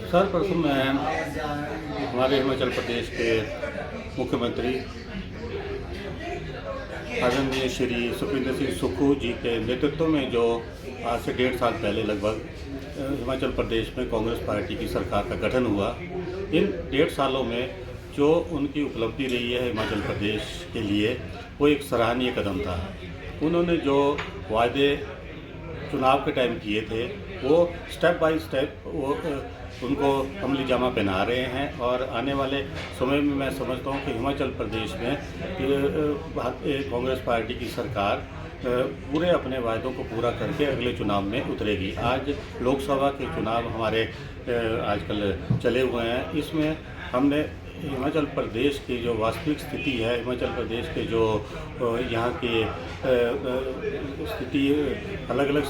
सर्वप्रथम मैं हमारे हिमाचल प्रदेश के मुख्यमंत्री आदरणीय श्री सुखविंदर सिंह सुक्खू जी के नेतृत्व में जो आज से 1.5 साल पहले लगभग हिमाचल प्रदेश में कांग्रेस पार्टी की सरकार का गठन हुआ। इन 1.5 सालों में जो उनकी उपलब्धि रही है हिमाचल प्रदेश के लिए, वो एक सराहनीय कदम था। उन्होंने जो वायदे चुनाव के टाइम किए थे, वो स्टेप बाय स्टेप वो उनको अमली जामा पहना रहे हैं और आने वाले समय में मैं समझता हूँ कि हिमाचल प्रदेश में कांग्रेस पार्टी की सरकार पूरे अपने वायदों को पूरा करके अगले चुनाव में उतरेगी। आज लोकसभा के चुनाव हमारे आजकल चले हुए हैं। इसमें हमने हिमाचल प्रदेश की जो वास्तविक स्थिति है, हिमाचल प्रदेश के जो यहाँ की स्थिति, अलग अलग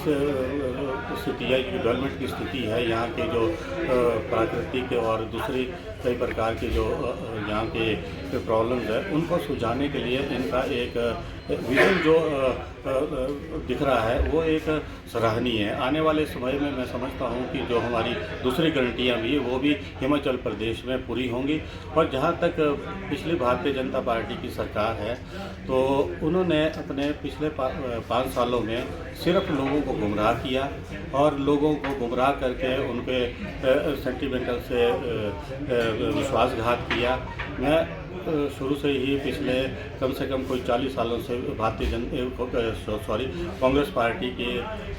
स्थिति है, डेवलपमेंट की स्थिति है, यहाँ के जो प्राकृतिक और दूसरी कई प्रकार के जो यहाँ के प्रॉब्लम्स है, उनको सुलझाने के लिए इनका एक विजन जो दिख रहा है वो एक सराहनीय है। आने वाले समय में मैं समझता हूँ कि जो हमारी दूसरी गारंटियाँ भी वो भी हिमाचल प्रदेश में पूरी होंगी। और जहाँ तक पिछली भारतीय जनता पार्टी की सरकार है, तो उन्होंने अपने पिछले 5 सालों में सिर्फ लोगों को गुमराह किया और लोगों को गुमराह करके उनके सेंटिमेंटल से विश्वासघात किया। मैं शुरू से ही पिछले कम से कम कोई 40 सालों से कांग्रेस पार्टी के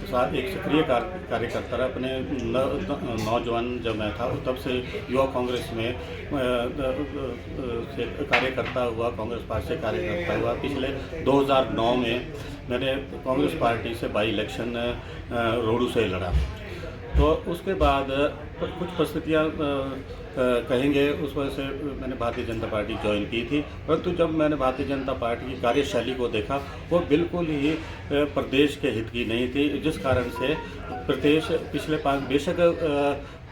साथ एक सक्रिय कार्यकर्ता रहा। अपने नौजवान जब मैं था तब से युवा कांग्रेस में से कार्यकर्ता हुआ, कांग्रेस पार्टी से कार्यकर्ता हुआ। पिछले 2009 में मैंने कांग्रेस पार्टी से बाई इलेक्शन रोडू से लड़ा। तो उसके बाद कुछ परिस्थितियाँ कहेंगे, उस वजह से मैंने भारतीय जनता पार्टी ज्वाइन की थी। परंतु जब मैंने भारतीय जनता पार्टी की कार्यशैली को देखा, वो बिल्कुल ही प्रदेश के हित की नहीं थी, जिस कारण से प्रदेश पिछले 5 बेशक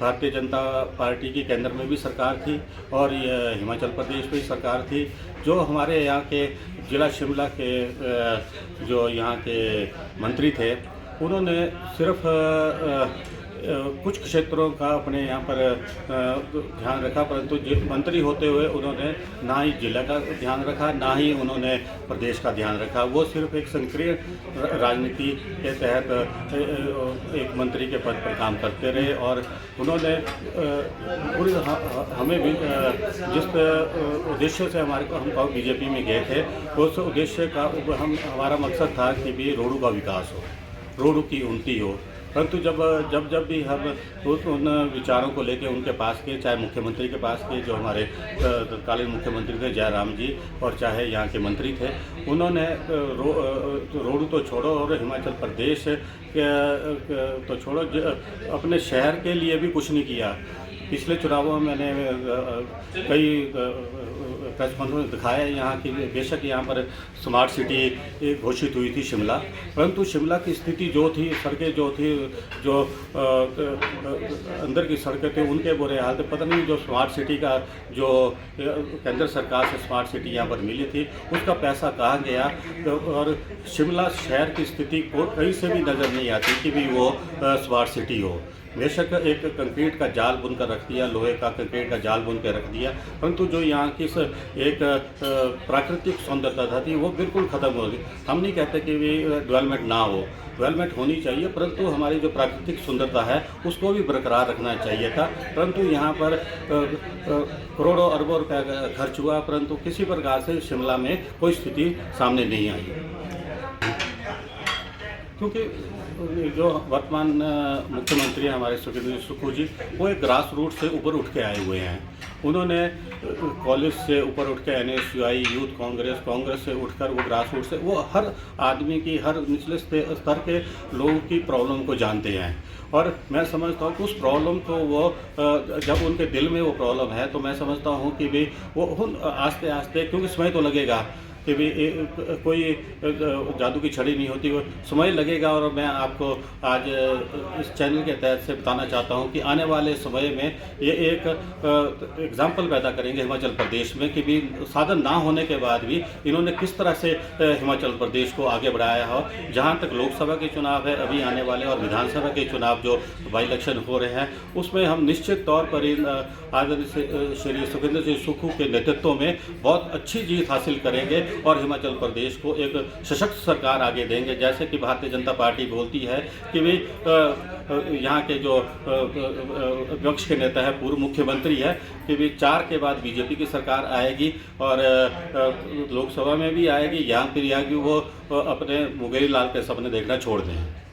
भारतीय जनता पार्टी की केंद्र में भी सरकार थी और हिमाचल प्रदेश में भी सरकार थी। जो हमारे यहाँ के जिला शिमला के जो यहाँ के मंत्री थे, उन्होंने सिर्फ कुछ क्षेत्रों का अपने यहाँ पर ध्यान रखा, परंतु मंत्री होते हुए उन्होंने ना ही जिला का ध्यान रखा, ना ही उन्होंने प्रदेश का ध्यान रखा। वो सिर्फ एक सक्रिय राजनीति के तहत एक मंत्री के पद पर काम करते रहे और उन्होंने पूरी हमें भी जिस उद्देश्य से हम बीजेपी में गए थे, उस उद्देश्य का हमारा मकसद था कि भी रोडू का विकास हो, रोडू की उन्नति हो। परंतु जब भी हम उन विचारों को लेकर उनके पास गए, चाहे मुख्यमंत्री के पास गए, जो हमारे तत्कालीन मुख्यमंत्री थे जयराम जी, और चाहे यहाँ के मंत्री थे, उन्होंने रोडू तो छोड़ो और हिमाचल प्रदेश तो छोड़ो, अपने शहर के लिए भी कुछ नहीं किया। पिछले चुनावों में मैंने कई प्रेस कॉन्फ्रेंस दिखाया यहाँ की, बेशक यहाँ पर स्मार्ट सिटी घोषित हुई थी शिमला, परंतु शिमला की स्थिति जो थी, सड़कें जो थी, जो अंदर की सड़कें थी, उनके बुरे हाल थे। पता नहीं जो स्मार्ट सिटी का जो केंद्र सरकार से स्मार्ट सिटी यहाँ पर मिली थी, उसका पैसा कहाँ गया। और शिमला शहर की स्थिति को कहीं से भी नज़र नहीं आती कि भी वो स्मार्ट सिटी हो। बेशक एक कंक्रीट का जाल बुनकर रख दिया, लोहे का कंक्रीट का जाल बुन के रख दिया, परंतु जो यहाँ की एक प्राकृतिक सौंदर्यता थी वो बिल्कुल ख़त्म हो गई। हम नहीं कहते कि भी डेवलपमेंट ना हो, डेवलपमेंट होनी चाहिए, परंतु हमारी जो प्राकृतिक सुंदरता है उसको भी बरकरार रखना चाहिए था। परंतु यहाँ पर करोड़ों अरबों रुपये खर्च हुआ, परंतु किसी प्रकार से शिमला में कोई स्थिति सामने नहीं आई। क्योंकि जो वर्तमान मुख्यमंत्री हैं हमारे सुखविंदर सुक्खू जी, वो एक ग्रास रूट से ऊपर उठ के आए हुए हैं। उन्होंने कॉलेज से ऊपर उठ के NSUI, यूथ कांग्रेस से उठकर वो ग्रास रूट से वो हर आदमी की, हर निचले स्तर के लोगों की प्रॉब्लम को जानते हैं। और मैं समझता हूँ कि उस प्रॉब्लम को वो जब उनके दिल में वो प्रॉब्लम है, तो मैं समझता हूँ कि भी वो आस्ते आस्ते, क्योंकि समय तो लगेगा, कि भी कोई जादू की छड़ी नहीं होती, वो समय लगेगा। और मैं आपको आज इस चैनल के तहत से बताना चाहता हूँ कि आने वाले समय में ये एक एग्जाम्पल पैदा करेंगे हिमाचल प्रदेश में कि भी साधन ना होने के बाद भी इन्होंने किस तरह से हिमाचल प्रदेश को आगे बढ़ाया हो। जहाँ तक लोकसभा के चुनाव है अभी आने वाले, और विधानसभा के चुनाव जो बाई इलेक्शन हो रहे हैं, उसमें हम निश्चित तौर पर इन आदरणीय श्री सुखविंदर सिंह सुक्खू के नेतृत्व में बहुत अच्छी जीत हासिल करेंगे और हिमाचल प्रदेश को एक सशक्त सरकार आगे देंगे। जैसे कि भारतीय जनता पार्टी बोलती है कि भाई यहाँ के जो विपक्ष के नेता है, पूर्व मुख्यमंत्री है, कि भी 4 के बाद बीजेपी की सरकार आएगी और लोकसभा में भी आएगी, यहाँ फिर आएगी, वो अपने मुंगेरी लाल के सपने देखना छोड़ दें।